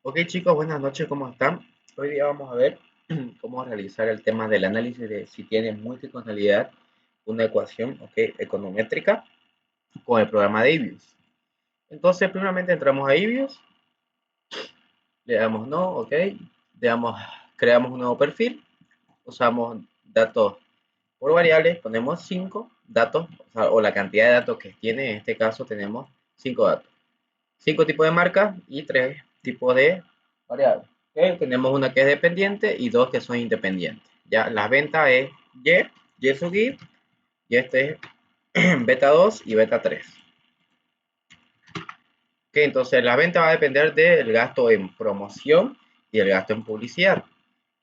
Ok chicos, buenas noches, ¿cómo están? Hoy día vamos a ver cómo realizar el tema del análisis de si tiene multicondicionalidad una ecuación, econométrica con el programa de Ibius. Entonces, primeramente entramos a Ibius, le damos no, ok, le damos, creamos un nuevo perfil, usamos datos por variables, ponemos 5 datos, o la cantidad de datos que tiene, en este caso tenemos 5 datos. 5 tipos de marcas y 3 tipos de variables. ¿Okay? Tenemos una que es dependiente y dos que son independientes. Ya las ventas es Y sub I, y este es beta 2 y beta 3. ¿Okay? Entonces la venta va a depender del gasto en promoción y el gasto en publicidad.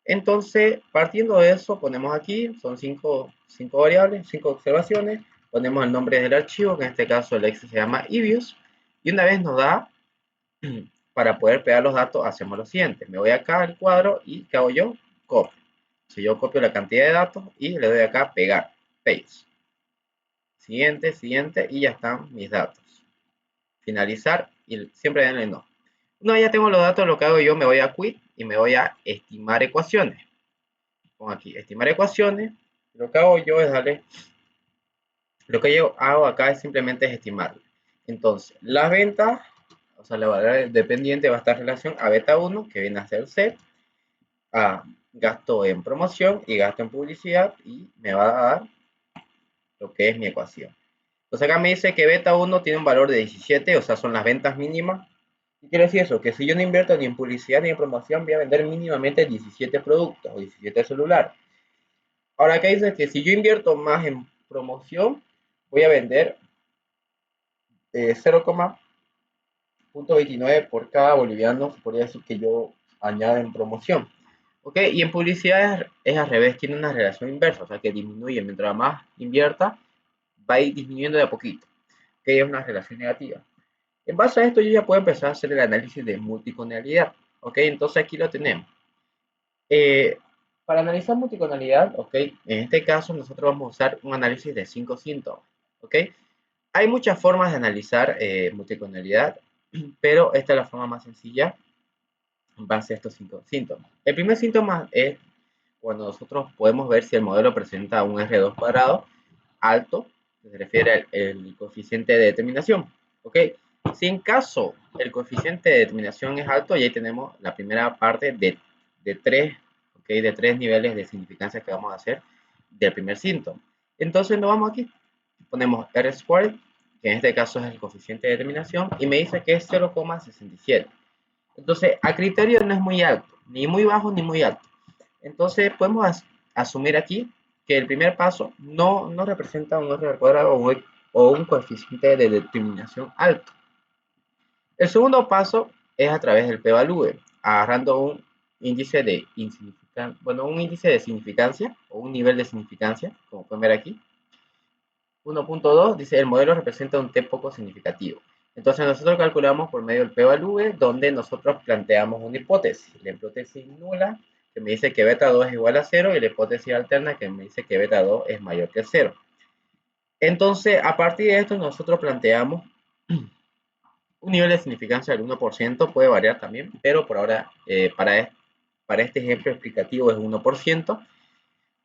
Entonces, partiendo de eso, ponemos aquí, son 5 variables, 5 observaciones, ponemos el nombre del archivo, que en este caso el exe se llama Ibius, y una vez nos da para poder pegar los datos, hacemos lo siguiente. Me voy acá al cuadro y ¿qué hago yo? Copio. Si yo copio la cantidad de datos y le doy acá pegar, paste. Siguiente, siguiente y ya están mis datos. Finalizar y siempre denle no. Una vez ya tengo los datos, lo que hago yo me voy a quit y me voy a estimar ecuaciones. Pongo aquí, estimar ecuaciones. Lo que hago yo es darle, lo que yo hago acá es simplemente estimar. Entonces, las ventas, o sea, la variable dependiente va a estar en relación a beta 1, que viene a ser C, a gasto en promoción y gasto en publicidad y me va a dar lo que es mi ecuación. Entonces acá me dice que beta 1 tiene un valor de 17, o sea, son las ventas mínimas. ¿Qué quiere decir eso? Que si yo no invierto ni en publicidad ni en promoción, voy a vender mínimamente 17 productos o 17 celulares. Ahora acá dice que si yo invierto más en promoción, voy a vender 0,29 por cada boliviano, podría decir que yo añado en promoción. ¿Ok? Y en publicidad es al revés, tiene una relación inversa, o sea que disminuye, mientras más invierta, va a ir disminuyendo de a poquito, que es una relación negativa. En base a esto yo ya puedo empezar a hacer el análisis de multicondicionalidad. ¿Ok? Entonces aquí lo tenemos. Eh, para analizar multicondicionalidad, ¿ok? En este caso nosotros vamos a usar un análisis de 5 síntomas. ¿Ok? Hay muchas formas de analizar multicondicionalidad, pero esta es la forma más sencilla en base a estos 5 síntomas. El primer síntoma es cuando nosotros podemos ver si el modelo presenta un R2 cuadrado alto, que se refiere al coeficiente de determinación. ¿Ok? Si en caso el coeficiente de determinación es alto, y ahí tenemos la primera parte de 3, ¿okay? De 3 niveles de significancia que vamos a hacer del primer síntoma. Entonces nos vamos aquí, ponemos R squared, que en este caso es el coeficiente de determinación, y me dice que es 0,67. Entonces, a criterio no es muy alto, ni muy bajo ni muy alto. Entonces, podemos asumir aquí que el primer paso no representa un R al cuadrado o un coeficiente de determinación alto. El segundo paso es a través del p-value, agarrando un índice de insignificancia, bueno, un índice de significancia o un nivel de significancia, como pueden ver aquí. 1.2 dice el modelo representa un t poco significativo. Entonces nosotros calculamos por medio del p-value, donde nosotros planteamos una hipótesis. La hipótesis nula, que me dice que beta 2 es igual a 0, y la hipótesis alterna, que me dice que beta 2 es mayor que 0. Entonces, a partir de esto, nosotros planteamos un nivel de significancia del 1%, puede variar también, pero por ahora, para este ejemplo explicativo es 1%,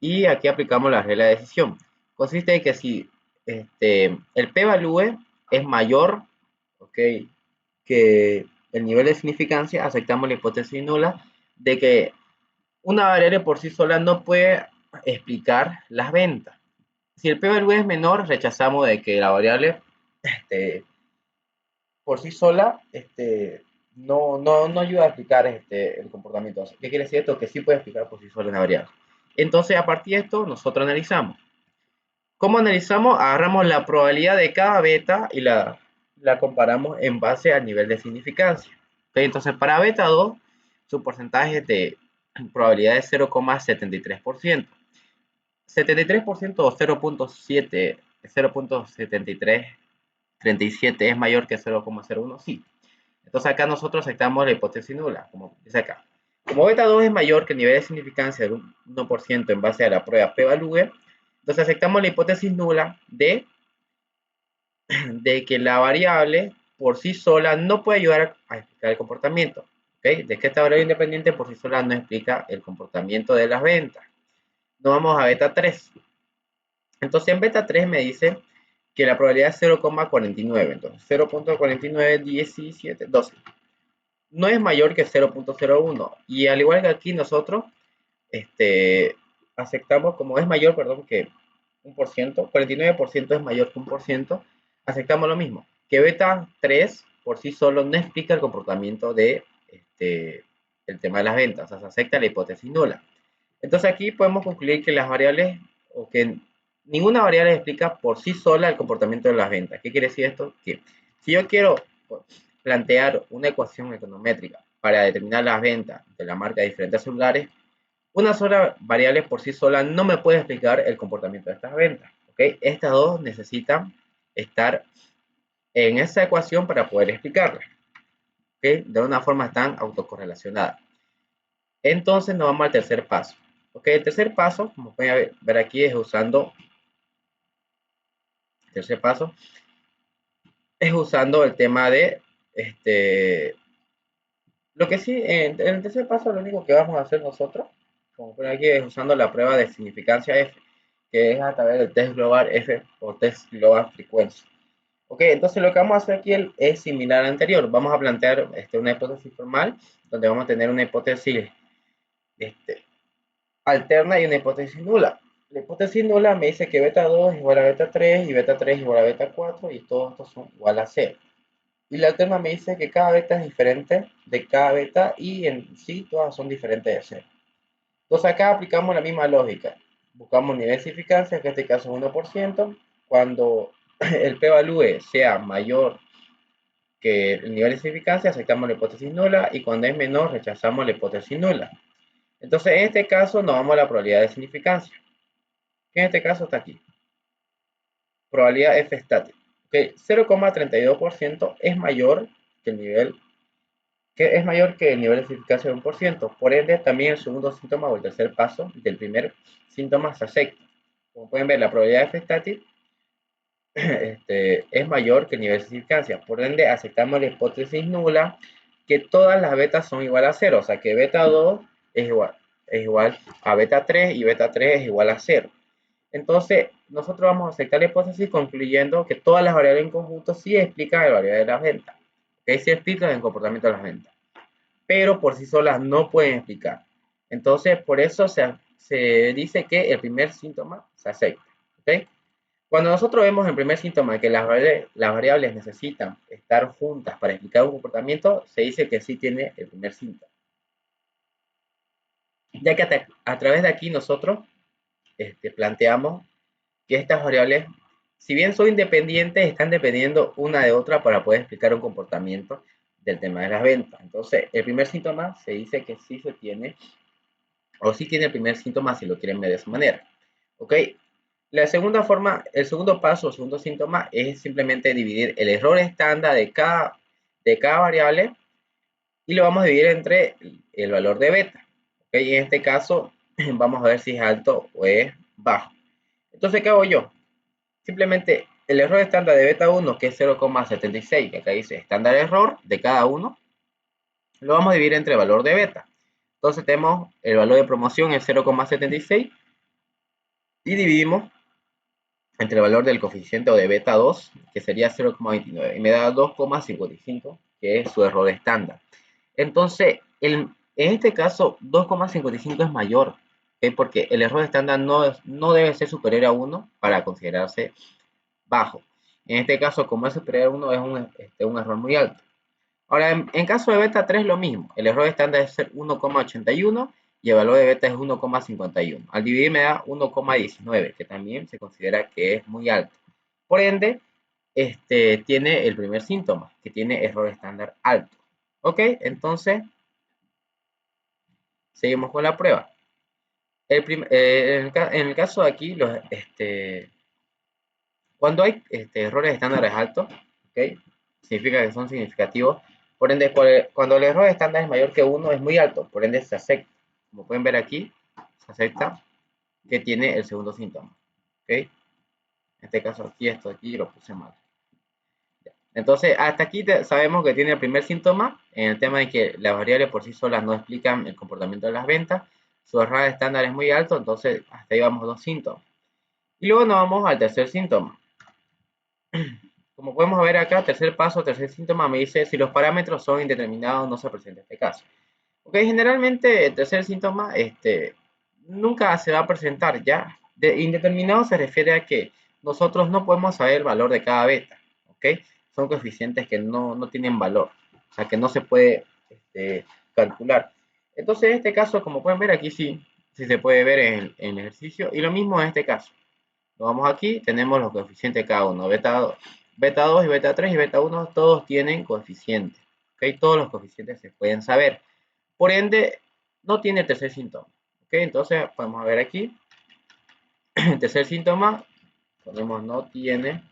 y aquí aplicamos la regla de decisión. Consiste en que si el p-value es mayor, okay, que el nivel de significancia, aceptamos la hipótesis nula de que una variable por sí sola no puede explicar las ventas. Si el p-value es menor, rechazamos de que la variable por sí sola no ayuda a explicar el comportamiento. ¿Qué quiere decir esto? Que sí puede explicar por sí sola una variable. Entonces, a partir de esto, nosotros analizamos. ¿Cómo analizamos? Agarramos la probabilidad de cada beta y la comparamos en base al nivel de significancia. ¿Okay? Entonces, para beta 2, su porcentaje de probabilidad es 0,73%. 73% o 0.7, 0.7337 es mayor que 0,01, sí. Entonces acá nosotros aceptamos la hipótesis nula, como dice acá. Como beta 2 es mayor que el nivel de significancia del 1% en base a la prueba p-value, entonces aceptamos la hipótesis nula de que la variable por sí sola no puede ayudar a explicar el comportamiento. De que esta variable independiente por sí sola no explica el comportamiento de las ventas. Nos vamos a beta 3. Entonces en beta 3 me dice que la probabilidad es 0,49. Entonces 0,49, 12. No es mayor que 0,01. Y al igual que aquí nosotros aceptamos, como es mayor, perdón, que un por ciento, 49% es mayor que un por ciento, aceptamos lo mismo. Que beta 3 por sí solo no explica el comportamiento de el tema de las ventas. O sea, se acepta la hipótesis nula. Entonces aquí podemos concluir que las variables, o que ninguna variable explica por sí sola el comportamiento de las ventas. ¿Qué quiere decir esto? Que si yo quiero plantear una ecuación econométrica para determinar las ventas de la marca de diferentes celulares, una sola variable por sí sola no me puede explicar el comportamiento de estas ventas. ¿Okay? Estas dos necesitan estar en esa ecuación para poder explicarlas. ¿Okay? De una forma tan autocorrelacionada. Entonces nos vamos al tercer paso. ¿Okay? El tercer paso, como pueden ver aquí, es usando el tema de lo que sí, en el tercer paso lo único que vamos a hacer nosotros, como pueden aquí, es usando la prueba de significancia F, que es a través del test global F o test global frecuencia. Ok, entonces lo que vamos a hacer aquí es similar al anterior. Vamos a plantear una hipótesis formal, donde vamos a tener una hipótesis alterna y una hipótesis nula. La hipótesis nula me dice que beta 2 es igual a beta 3 y beta 3 es igual a beta 4 y todos estos son igual a 0. Y la alterna me dice que cada beta es diferente de cada beta y en sí todas son diferentes de 0. Entonces acá aplicamos la misma lógica. Buscamos nivel de significancia, que en este caso es 1%. Cuando el p-value sea mayor que el nivel de significancia, aceptamos la hipótesis nula y cuando es menor, rechazamos la hipótesis nula. Entonces en este caso nos vamos a la probabilidad de significancia, que en este caso está aquí. Probabilidad F estática. Okay, 0,32% es mayor que el nivel de significancia de 1%. Por ende, también el segundo síntoma o el tercer paso del primer síntoma se acepta. Como pueden ver, la probabilidad de F estática es mayor que el nivel de significancia. Por ende, aceptamos la hipótesis nula que todas las betas son igual a 0. O sea, que beta 2 es igual a beta 3 y beta 3 es igual a 0. Entonces, nosotros vamos a aceptar la hipótesis concluyendo que todas las variables en conjunto sí explican la variabilidad de las ventas. Que sí explican el comportamiento de las ventas. Pero por sí solas no pueden explicar. Entonces, por eso se dice que el primer síntoma se acepta. ¿Okay? Cuando nosotros vemos el primer síntoma que las variables necesitan estar juntas para explicar un comportamiento, se dice que sí tiene el primer síntoma. Ya que a través de aquí nosotros planteamos que estas variables, si bien son independientes, están dependiendo una de otra para poder explicar un comportamiento del tema de las ventas. Entonces, el primer síntoma se dice que sí se tiene, o sí tiene el primer síntoma si lo quieren ver de esa manera. ¿Ok? La segunda forma, el segundo paso, el segundo síntoma, es simplemente dividir el error estándar de cada variable y lo vamos a dividir entre el valor de beta. ¿Ok? Y en este caso, vamos a ver si es alto o es bajo. Entonces, ¿qué hago yo? Simplemente el error estándar de beta 1, que es 0,76, que acá dice estándar error de cada uno, lo vamos a dividir entre el valor de beta. Entonces tenemos el valor de promoción es 0,76 y dividimos entre el valor del coeficiente o de beta 2, que sería 0,29, y me da 2,55, que es su error estándar. Entonces, en este caso, 2,55 es mayor, ¿okay? Porque el error estándar no debe ser superior a 1 para considerarse bajo. En este caso, como es superior a 1, es un error muy alto. Ahora, en caso de beta 3, lo mismo. El error estándar es 1,81 y el valor de beta es 1,51. Al dividir me da 1,19, que también se considera que es muy alto. Por ende, tiene el primer síntoma, que tiene error estándar alto. ¿Ok? Entonces, seguimos con la prueba. En el caso de aquí, cuando hay errores estándares altos, ¿okay? Significa que son significativos. Por ende, cuando el error estándar es mayor que 1, es muy alto. Por ende, se acepta. Como pueden ver aquí, se acepta que tiene el segundo síntoma. ¿Okay? En este caso, aquí, esto aquí lo puse mal. Entonces, hasta aquí sabemos que tiene el primer síntoma, en el tema de que las variables por sí solas no explican el comportamiento de las ventas, su error estándar es muy alto, entonces hasta ahí vamos dos síntomas. Y luego nos vamos al tercer síntoma. Como podemos ver acá, tercer paso, tercer síntoma, me dice si los parámetros son indeterminados, no se presenta este caso. Ok, generalmente el tercer síntoma nunca se va a presentar ya. De indeterminado se refiere a que nosotros no podemos saber el valor de cada beta. Ok, son coeficientes que no tienen valor, o sea que no se puede calcular. Entonces, en este caso, como pueden ver aquí, sí se puede ver en el ejercicio. Y lo mismo en este caso. Nos vamos aquí, tenemos los coeficientes de cada uno. Beta 2 y beta 3 y beta 1, todos tienen coeficientes. ¿Ok? Todos los coeficientes se pueden saber. Por ende, no tiene el tercer síntoma. ¿Ok? Entonces, podemos ver aquí. El tercer síntoma, ponemos no tiene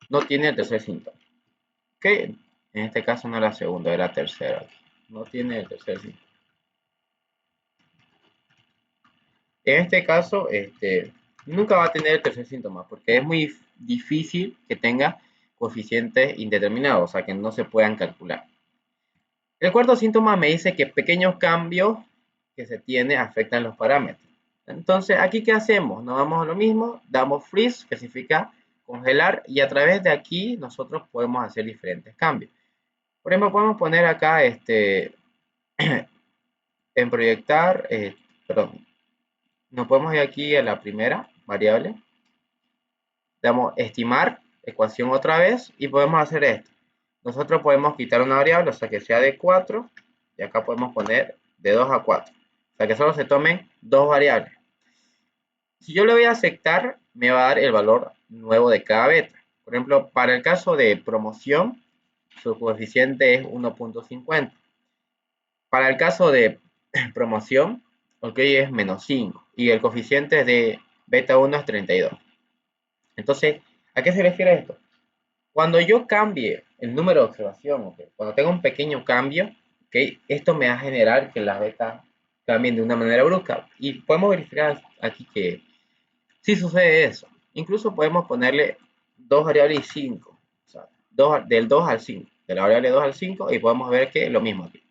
el tercer síntoma. ¿Ok? En este caso no era segundo, era tercero. No tiene el tercer síntoma. En este caso, nunca va a tener el tercer síntoma porque es muy difícil que tenga coeficientes indeterminados, o sea, que no se puedan calcular. El cuarto síntoma me dice que pequeños cambios que se tiene afectan los parámetros. Entonces, ¿aquí qué hacemos? Nos vamos a lo mismo, damos freeze, que significa congelar, y a través de aquí nosotros podemos hacer diferentes cambios. Por ejemplo, podemos poner acá en proyectar, perdón, nos podemos ir aquí a la primera variable, damos estimar, ecuación otra vez, y podemos hacer esto. Nosotros podemos quitar una variable, o sea que sea de 4, y acá podemos poner de 2 a 4. O sea que solo se tomen dos variables. Si yo le voy a aceptar, me va a dar el valor nuevo de cada beta. Por ejemplo, para el caso de promoción, su coeficiente es 1.50. Para el caso de promoción, ok, es menos 5. Y el coeficiente de beta 1 es 32. Entonces, ¿a qué se refiere esto? Cuando yo cambie el número de observación, okay, cuando tenga un pequeño cambio, okay, esto me va a generar que las betas cambien de una manera brusca. Y podemos verificar aquí que sí sucede eso. Incluso podemos ponerle dos variables y 5. O sea, del 2 al 5. De la variable 2 al 5 y podemos ver que lo mismo aquí.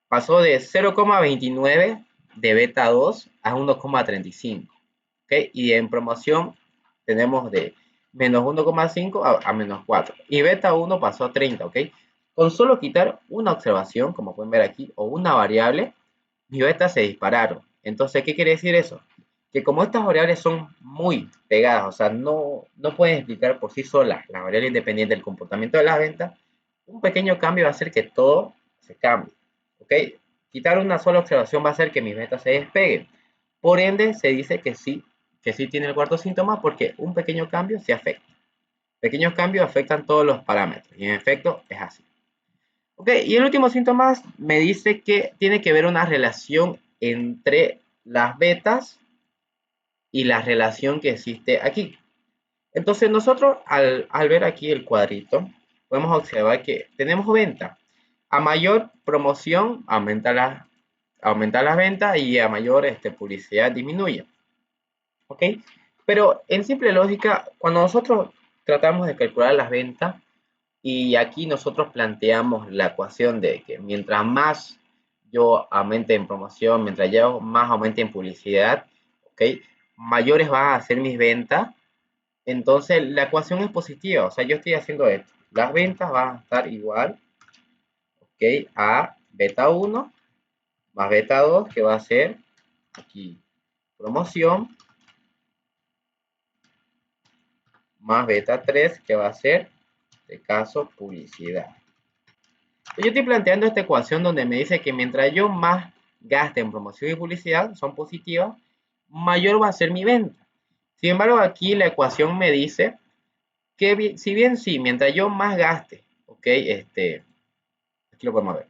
Pasó de 0,29 de beta 2 a 1,35. ¿Okay? Y en promoción tenemos de menos 1,5 a menos 4. Y beta 1 pasó a 30, ¿ok? Con solo quitar una observación, como pueden ver aquí, o una variable, mis betas se dispararon. Entonces, ¿qué quiere decir eso? Que como estas variables son muy pegadas, o sea, no pueden explicar por sí solas la variable independiente del comportamiento de las ventas, un pequeño cambio va a hacer que todo se cambie, ¿ok? Quitar una sola observación va a hacer que mis betas se despeguen. Por ende, se dice que sí tiene el cuarto síntoma porque un pequeño cambio se afecta. Pequeños cambios afectan todos los parámetros y en efecto es así. Ok, y el último síntoma me dice que tiene que ver una relación entre las betas y la relación que existe aquí. Entonces nosotros al ver aquí el cuadrito, podemos observar que tenemos venta. A mayor promoción aumenta las ventas y a mayor publicidad disminuye. ¿Ok? Pero en simple lógica, cuando nosotros tratamos de calcular las ventas, y aquí nosotros planteamos la ecuación de que mientras más yo aumente en promoción, mientras yo más aumente en publicidad, ¿ok? Mayores van a ser mis ventas. Entonces la ecuación es positiva, o sea, yo estoy haciendo esto. Las ventas van a estar igual, ¿ok? A beta 1 más beta 2, que va a ser aquí promoción, más beta 3, que va a ser, de caso, publicidad. Yo estoy planteando esta ecuación donde me dice que mientras yo más gaste en promoción y publicidad, son positivas, mayor va a ser mi venta. Sin embargo, aquí la ecuación me dice que si bien sí, mientras yo más gaste, ok, aquí lo podemos ver,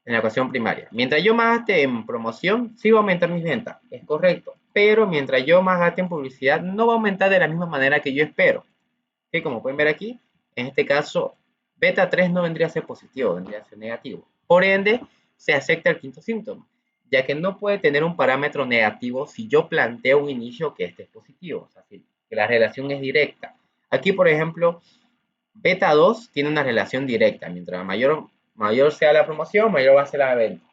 en la ecuación primaria, mientras yo más gaste en promoción, sí va a aumentar mis ventas, es correcto, pero mientras yo más gaste en publicidad, no va a aumentar de la misma manera que yo espero. Que como pueden ver aquí, en este caso, beta 3 no vendría a ser positivo, vendría a ser negativo. Por ende, se acepta el quinto síntoma, ya que no puede tener un parámetro negativo si yo planteo un inicio que este es positivo, o sea, que la relación es directa. Aquí, por ejemplo, beta 2 tiene una relación directa. Mientras mayor sea la promoción, mayor va a ser la venta.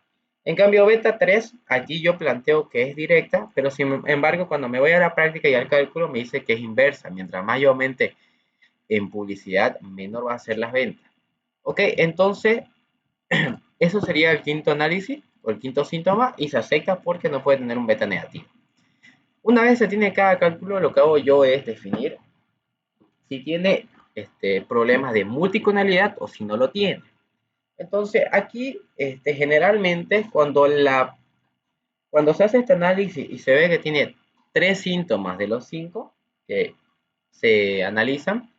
En cambio, beta 3, aquí yo planteo que es directa, pero sin embargo, cuando me voy a la práctica y al cálculo, me dice que es inversa. Mientras más yo aumente en publicidad, menor va a ser las ventas. Ok, entonces, eso sería el quinto análisis o el quinto síntoma y se acepta porque no puede tener un beta negativo. Una vez se tiene cada cálculo, lo que hago yo es definir si tiene problemas de multiconalidad o si no lo tiene. Entonces, aquí generalmente cuando se hace este análisis y se ve que tiene 3 síntomas de los 5 que se analizan,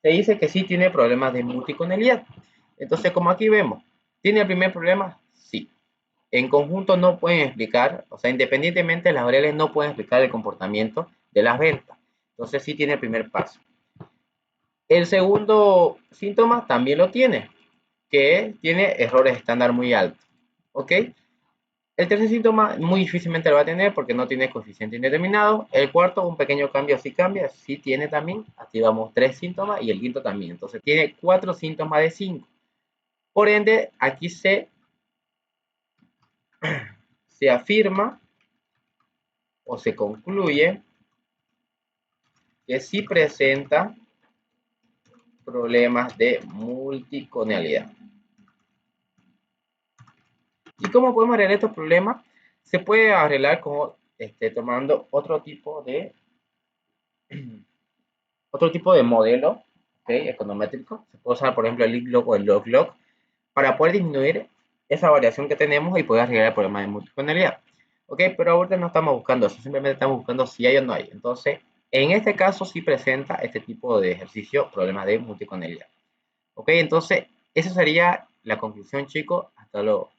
se dice que sí tiene problemas de multiconalidad. Entonces, como aquí vemos, ¿tiene el primer problema? Sí. En conjunto no pueden explicar, o sea, independientemente las variables no pueden explicar el comportamiento de las ventas. Entonces, sí tiene el primer paso. El segundo síntoma también lo tiene, que tiene errores estándar muy altos. ¿Ok? El tercer síntoma muy difícilmente lo va a tener porque no tiene coeficiente indeterminado. El cuarto, un pequeño cambio sí cambia, sí tiene también. Activamos 3 síntomas y el quinto también. Entonces tiene 4 síntomas de 5. Por ende, aquí se afirma o se concluye que sí presenta problemas de multiconalidad. ¿Y cómo podemos arreglar estos problemas? Se puede arreglar como tomando otro tipo de modelo, ¿okay? Econométrico. Se puede usar, por ejemplo, el log o el log para poder disminuir esa variación que tenemos y poder arreglar el problema de multiconalidad. ¿Ok? Pero ahorita no estamos buscando eso, simplemente estamos buscando si hay o no hay. Entonces, en este caso sí presenta este tipo de ejercicio problemas de multiconalidad. ¿Ok? Entonces, esa sería la conclusión, chicos. Hasta luego.